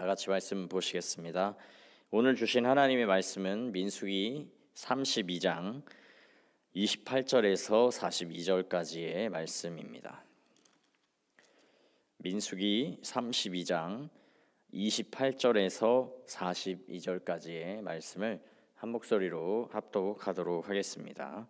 다 같이 말씀 보시겠습니다. 오늘 주신 하나님의 말씀은 민수기 32장 28절에서 42절까지의 말씀입니다. 민수기 32장 28절에서 42절까지의 말씀을 한 목소리로 합독하도록 하겠습니다.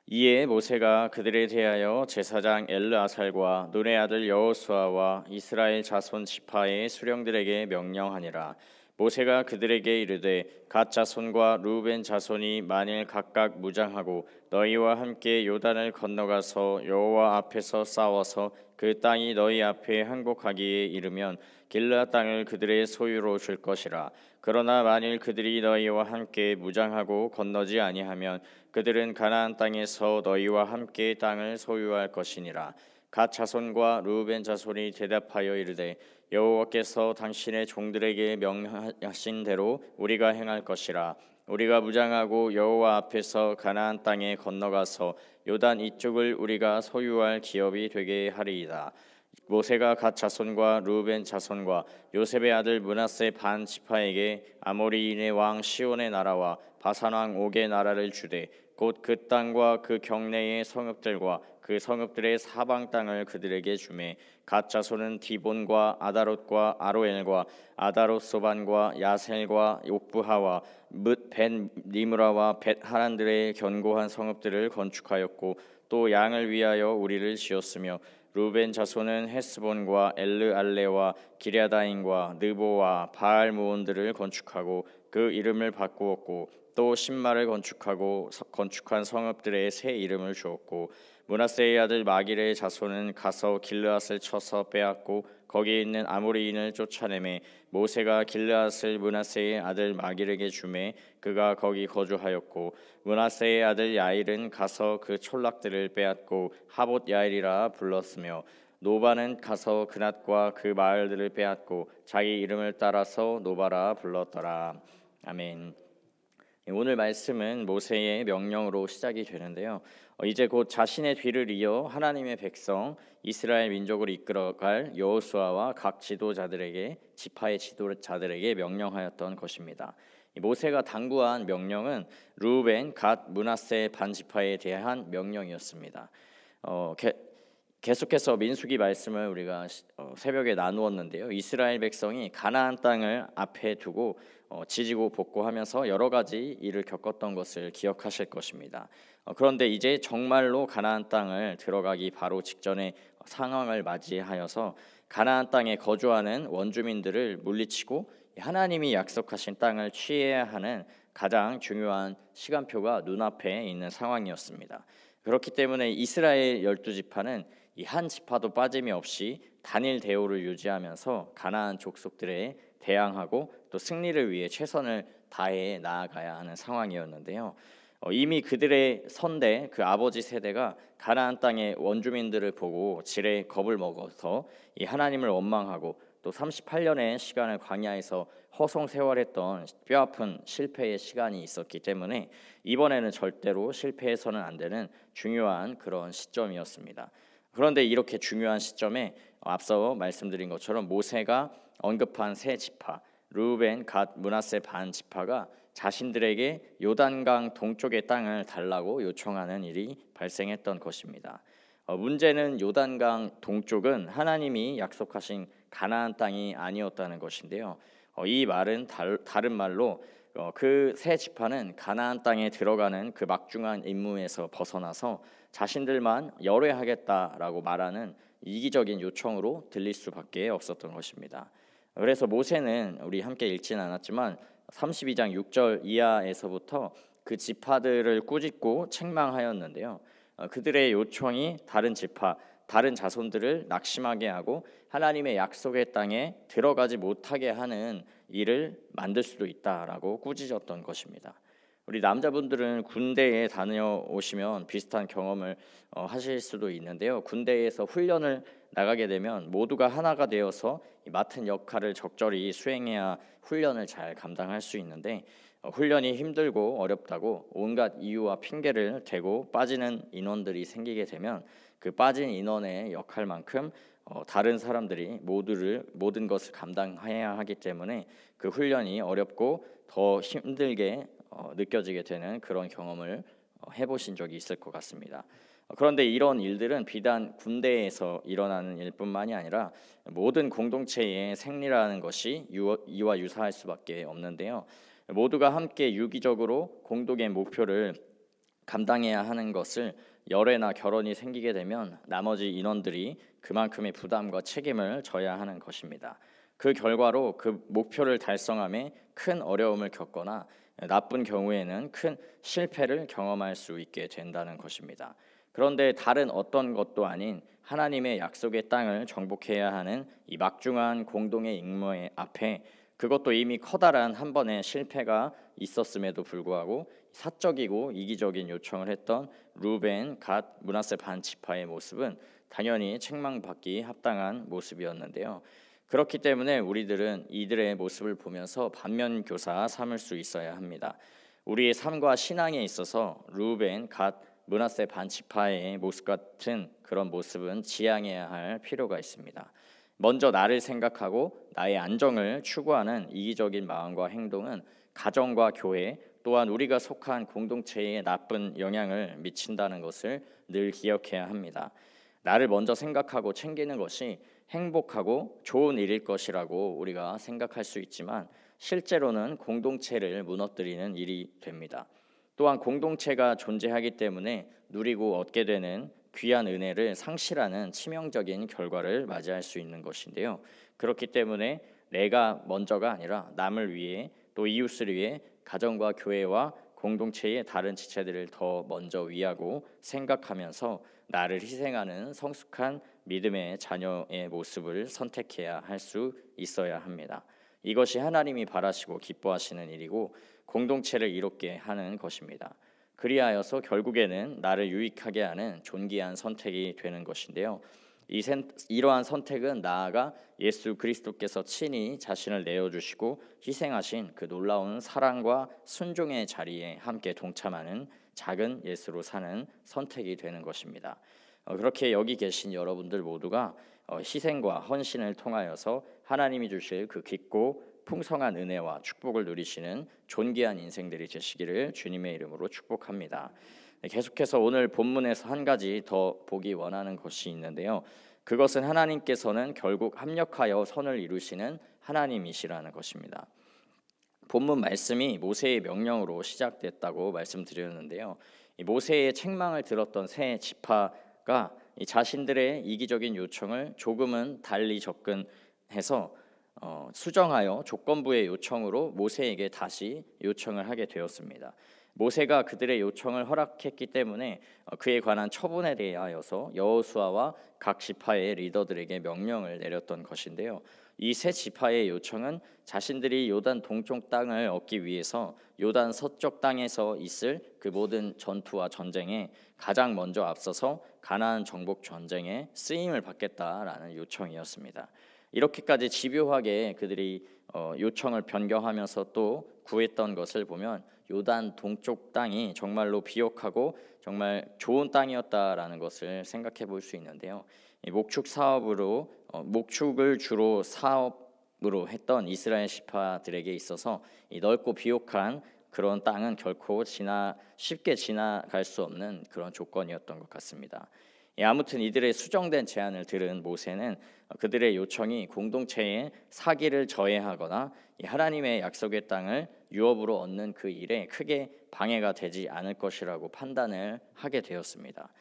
이에 모세가 그들에 대하여 제사장 엘르아살과 눈의 아들 여호수아와 이스라엘 자손 지파의 수령들에게 명령하니라. 모세가 그들에게 이르되 갓 자손과 루벤 자손이 만일 각각 무장하고 너희와 함께 요단을 건너가서 여호와 앞에서 싸워서 그 땅이 너희 앞에 항복하기에 이르면 길르앗 땅을 그들의 소유로 줄 것이라. 그러나 만일 그들이 너희와 함께 무장하고 건너지 아니하면 그들은 가나안 땅에서 너희와 함께 땅을 소유할 것이니라. 갓 자손과 루벤 자손이 대답하여 이르되 여호와께서 당신의 종들에게 명하신 대로 우리가 행할 것이라. 우리가 무장하고 여호와 앞에서 가나안 땅에 건너가서 요단 이쪽을 우리가 소유할 기업이 되게 하리이다. 모세가 갓 자손과 루벤 자손과 요셉의 아들 므낫세 반 지파에게 아모리인의 왕 시온의 나라와 바산 왕 옥의 나라를 주되 곧 그 땅과 그 경내의 성읍들과 그 성읍들의 사방 땅을 그들에게 주매 갓 자손은 디본과 아다롯과 아로엘과 아다롯 소반과 야셀과 옥부하와 벳 니므라와 벳 하란들의 견고한 성읍들을 건축하였고 또 양을 위하여 우리를 지었으며 루벤 자손은 헤스본과 엘르알레와 기랴다임과 느보와 바알 모온들을 건축하고 그 이름을 바꾸었고 또 신마를 건축하고 건축한 성읍들의 새 이름을 주었고 므낫세의 아들 마길의 자손은 가서 길르앗을 쳐서 빼앗고 거기에 있는 아모리인을 쫓아내매 모세가 길르앗을 므낫세의 아들 마길에게 주매 그가 거기 거주하였고 므낫세의 아들 야일은 가서 그 촌락들을 빼앗고 하봇 야일이라 불렀으며 노바는 가서 그낫과 그 마을들을 빼앗고 자기 이름을 따라서 노바라 불렀더라. 아멘. 오늘 말씀은 모세의 명령으로 시작이 되는데요. 이제 곧 자신의 뒤를 이어 하나님의 백성 이스라엘 민족을 이끌어갈 여호수아와 각 지도자들에게 지파의 지도자들에게 명령하였던 것입니다. 모세가 당부한 명령은 루벤, 갓, 므낫세 반 지파에 대한 명령이었습니다. 계속해서 민수기 말씀을 우리가 새벽에 나누었는데요. 이스라엘 백성이 가나안 땅을 앞에 두고 지지고 볶고하면서 여러 가지 일을 겪었던 것을 기억하실 것입니다. 그런데 이제 정말로 가나안 땅을 들어가기 바로 직전의 상황을 맞이하여서 가나안 땅에 거주하는 원주민들을 물리치고 하나님이 약속하신 땅을 취해야 하는 가장 중요한 시간표가 눈앞에 있는 상황이었습니다. 그렇기 때문에 이스라엘 12지파는 이 한 지파도 빠짐이 없이 단일 대우를 유지하면서 가나안 족속들에 대항하고 또 승리를 위해 최선을 다해 나아가야 하는 상황이었는데요. 이미 그들의 선대 그 아버지 세대가 가나안 땅의 원주민들을 보고 지레 겁을 먹어서 이 하나님을 원망하고 또 38년의 시간을 광야에서 허송세월했던 뼈아픈 실패의 시간이 있었기 때문에 이번에는 절대로 실패해서는 안 되는 중요한 그런 시점이었습니다. 그런데 이렇게 중요한 시점에 앞서 말씀드린 것처럼 모세가 언급한 세 지파 르우벤, 갓, 므낫세 반 지파가 자신들에게 요단강 동쪽의 땅을 달라고 요청하는 일이 발생했던 것입니다. 문제는 요단강 동쪽은 하나님이 약속하신 가나안 땅이 아니었다는 것인데요. 이 말은 다른 말로 그 세 지파는 가나안 땅에 들어가는 그 막중한 임무에서 벗어나서 자신들만 열애하겠다라고 말하는 이기적인 요청으로 들릴 수밖에 없었던 것입니다. 그래서 모세는 우리 함께 읽지는 않았지만 32장 6절 이하에서부터 그 지파들을 꾸짖고 책망하였는데요. 그들의 요청이 다른 지파, 다른 자손들을 낙심하게 하고 하나님의 약속의 땅에 들어가지 못하게 하는 일을 만들 수도 있다라고 꾸짖었던 것입니다. 우리 남자분들은 군대에 다녀오시면 비슷한 경험을 하실 수도 있는데요. 군대에서 훈련을 나가게 되면 모두가 하나가 되어서 맡은 역할을 적절히 수행해야 훈련을 잘 감당할 수 있는데 훈련이 힘들고 어렵다고 온갖 이유와 핑계를 대고 빠지는 인원들이 생기게 되면 그 빠진 인원의 역할만큼 다른 사람들이 모든 것을 감당해야 하기 때문에 그 훈련이 어렵고 더 힘들게 느껴지게 되는 그런 경험을 해보신 적이 있을 것 같습니다. 그런데 이런 일들은 비단 군대에서 일어나는 일뿐만이 아니라 모든 공동체의 생리라는 것이 이와 유사할 수밖에 없는데요. 모두가 함께 유기적으로 공동의 목표를 감당해야 하는 것을 열애나 결혼이 생기게 되면 나머지 인원들이 그만큼의 부담과 책임을 져야 하는 것입니다. 그 결과로 그 목표를 달성함에 큰 어려움을 겪거나 나쁜 경우에는 큰 실패를 경험할 수 있게 된다는 것입니다. 그런데 다른 어떤 것도 아닌 하나님의 약속의 땅을 정복해야 하는 이 막중한 공동의 임무 앞에, 그것도 이미 커다란 한 번의 실패가 있었음에도 불구하고 사적이고 이기적인 요청을 했던 루벤, 갓, 므낫세 반 지파의 모습은 당연히 책망받기 합당한 모습이었는데요. 그렇기 때문에 우리들은 이들의 모습을 보면서 반면교사 삼을 수 있어야 합니다. 우리의 삶과 신앙에 있어서 루벤, 갓, 므낫세 반 지파의 모습 같은 그런 모습은 지향해야 할 필요가 있습니다. 먼저 나를 생각하고 나의 안정을 추구하는 이기적인 마음과 행동은 가정과 교회, 또한 우리가 속한 공동체에 나쁜 영향을 미친다는 것을 늘 기억해야 합니다. 나를 먼저 생각하고 챙기는 것이 행복하고 좋은 일일 것이라고 우리가 생각할 수 있지만 실제로는 공동체를 무너뜨리는 일이 됩니다. 또한 공동체가 존재하기 때문에 누리고 얻게 되는 귀한 은혜를 상실하는 치명적인 결과를 맞이할 수 있는 것인데요. 그렇기 때문에 내가 먼저가 아니라 남을 위해, 또 이웃을 위해 가정과 교회와 공동체의 다른 지체들을 더 먼저 위하고 생각하면서 나를 희생하는 성숙한 믿음의 자녀의 모습을 선택해야 할 수 있어야 합니다. 이것이 하나님이 바라시고 기뻐하시는 일이고 공동체를 이롭게 하는 것입니다. 그리하여서 결국에는 나를 유익하게 하는 존귀한 선택이 되는 것인데요. 이러한 선택은 나아가 예수 그리스도께서 친히 자신을 내어주시고 희생하신 그 놀라운 사랑과 순종의 자리에 함께 동참하는 작은 예수로 사는 선택이 되는 것입니다. 그렇게 여기 계신 여러분들 모두가 희생과 헌신을 통하여서 하나님이 주실 그 깊고 풍성한 은혜와 축복을 누리시는 존귀한 인생들이 되시기를 주님의 이름으로 축복합니다. 계속해서 오늘 본문에서 한 가지 더 보기 원하는 것이 있는데요. 그것은 하나님께서는 결국 합력하여 선을 이루시는 하나님이시라는 것입니다. 본문 말씀이 모세의 명령으로 시작됐다고 말씀드렸는데요. 이 모세의 책망을 들었던 세 지파가 이 자신들의 이기적인 요청을 조금은 달리 접근해서 수정하여 조건부의 요청으로 모세에게 다시 요청을 하게 되었습니다. 모세가 그들의 요청을 허락했기 때문에 그에 관한 처분에 대하여서 여호수아와 각 지파의 리더들에게 명령을 내렸던 것인데요. 이 세 지파의 요청은 자신들이 요단 동쪽 땅을 얻기 위해서 요단 서쪽 땅에서 있을 그 모든 전투와 전쟁에 가장 먼저 앞서서 가나안 정복 전쟁에 쓰임을 받겠다라는 요청이었습니다. 이렇게까지 집요하게 그들이 요청을 변경하면서 또 구했던 것을 보면 요단 동쪽 땅이 정말로 비옥하고 정말 좋은 땅이었다라는 것을 생각해 볼 수 있는데요. 목축을 주로 사업으로 했던 이스라엘 지파들에게 있어서 이 넓고 비옥한 그런 땅은 결코 쉽게 지나갈 수 없는 그런 조건이었던 것 같습니다. 아무튼 이들의 수정된 제안을 들은 모세는 그들의 요청이 공동체의 사기를 저해하거나 하나님의 약속의 땅을 유업으로 얻는 그 일에 크게 방해가 되지 않을 것이라고 판단을 하게 되었습니다.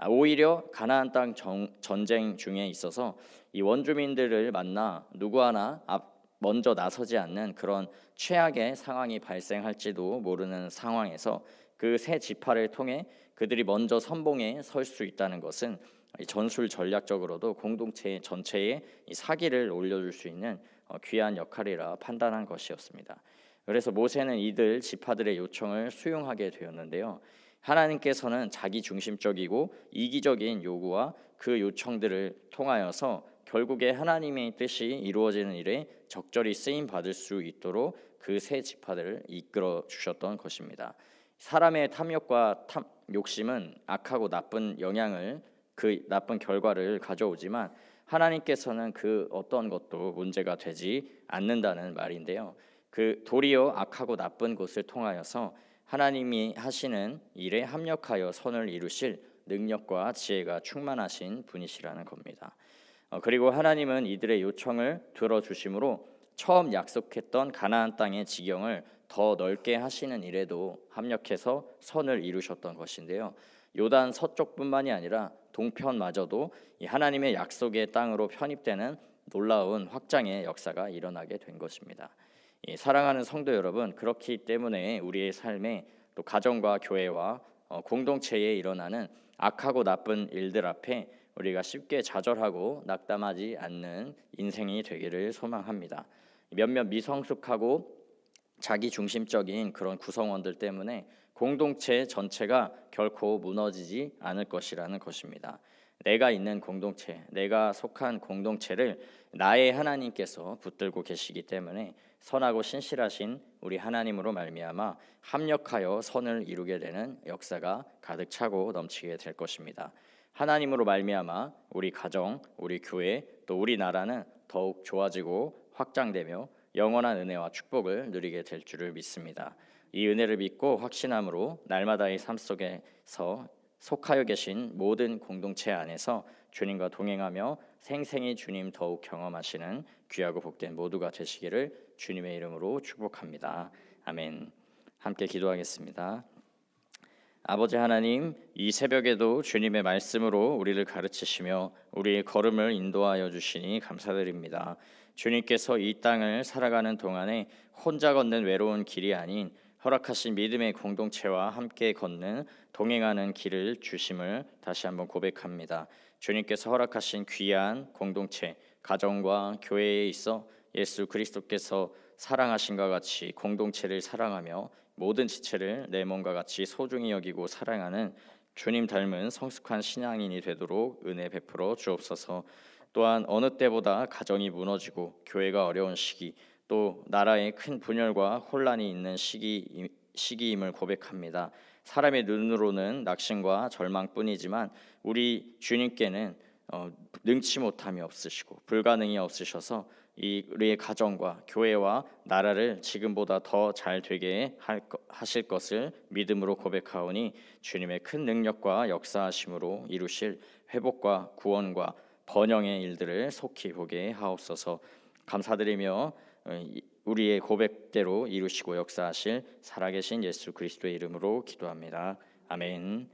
오히려 가나안 땅 전쟁 중에 있어서 이 원주민들을 만나 누구 하나 먼저 나서지 않는 그런 최악의 상황이 발생할지도 모르는 상황에서 그 세 지파를 통해 그들이 먼저 선봉에 설 수 있다는 것은 전술 전략적으로도 공동체 전체에 사기를 올려줄 수 있는 귀한 역할이라 판단한 것이었습니다. 그래서 모세는 이들 지파들의 요청을 수용하게 되었는데요. 하나님께서는 자기 중심적이고 이기적인 요구와 그 요청들을 통하여서 결국에 하나님의 뜻이 이루어지는 일에 적절히 쓰임 받을 수 있도록 그 세 지파들을 이끌어 주셨던 것입니다. 사람의 탐욕과 욕심은 악하고 나쁜 영향을, 그 나쁜 결과를 가져오지만 하나님께서는 그 어떤 것도 문제가 되지 않는다는 말인데요. 그 도리어 악하고 나쁜 것을 통하여서 하나님이 하시는 일에 합력하여 선을 이루실 능력과 지혜가 충만하신 분이시라는 겁니다. 그리고 하나님은 이들의 요청을 들어주심으로 처음 약속했던 가나안 땅의 지경을 더 넓게 하시는 일에도 합력해서 선을 이루셨던 것인데요. 요단 서쪽뿐만이 아니라 동편마저도 이 하나님의 약속의 땅으로 편입되는 놀라운 확장의 역사가 일어나게 된 것입니다. 사랑하는 성도 여러분, 그렇기 때문에 우리의 삶에 또 가정과 교회와 공동체에 일어나는 악하고 나쁜 일들 앞에 우리가 쉽게 좌절하고 낙담하지 않는 인생이 되기를 소망합니다. 몇몇 미성숙하고 자기 중심적인 그런 구성원들 때문에 공동체 전체가 결코 무너지지 않을 것이라는 것입니다. 내가 있는 공동체, 내가 속한 공동체를 나의 하나님께서 붙들고 계시기 때문에 선하고 신실하신 우리 하나님으로 말미암아 합력하여 선을 이루게 되는 역사가 가득 차고 넘치게 될 것입니다. 하나님으로 말미암아 우리 가정, 우리 교회, 또 우리나라는 더욱 좋아지고 확장되며 영원한 은혜와 축복을 누리게 될 줄을 믿습니다. 이 은혜를 믿고 확신함으로 날마다의 삶 속에서 속하여 계신 모든 공동체 안에서 주님과 동행하며 생생히 주님 더욱 경험하시는 귀하고 복된 모두가 되시기를 주님의 이름으로 축복합니다. 아멘. 함께 기도하겠습니다. 아버지 하나님, 이 새벽에도 주님의 말씀으로 우리를 가르치시며 우리의 걸음을 인도하여 주시니 감사드립니다. 주님께서 이 땅을 살아가는 동안에 혼자 걷는 외로운 길이 아닌 허락하신 믿음의 공동체와 함께 걷는 동행하는 길을 주심을 다시 한번 고백합니다. 주님께서 허락하신 귀한 공동체, 가정과 교회에 있어 예수 그리스도께서 사랑하신과 같이 공동체를 사랑하며 모든 지체를 내 몸과 같이 소중히 여기고 사랑하는 주님 닮은 성숙한 신앙인이 되도록 은혜 베풀어 주옵소서. 또한 어느 때보다 가정이 무너지고 교회가 어려운 시기, 또 나라에 큰 분열과 혼란이 있는 시기임을 고백합니다. 사람의 눈으로는 낙심과 절망뿐이지만 우리 주님께는 능치 못함이 없으시고 불가능이 없으셔서 우리의 가정과 교회와 나라를 지금보다 더 잘 되게 하실 것을 믿음으로 고백하오니 주님의 큰 능력과 역사하심으로 이루실 회복과 구원과 번영의 일들을 속히 보게 하옵소서. 감사드리며 우리의 고백대로 이루시고 역사하실 살아계신 예수 그리스도의 이름으로 기도합니다. 아멘.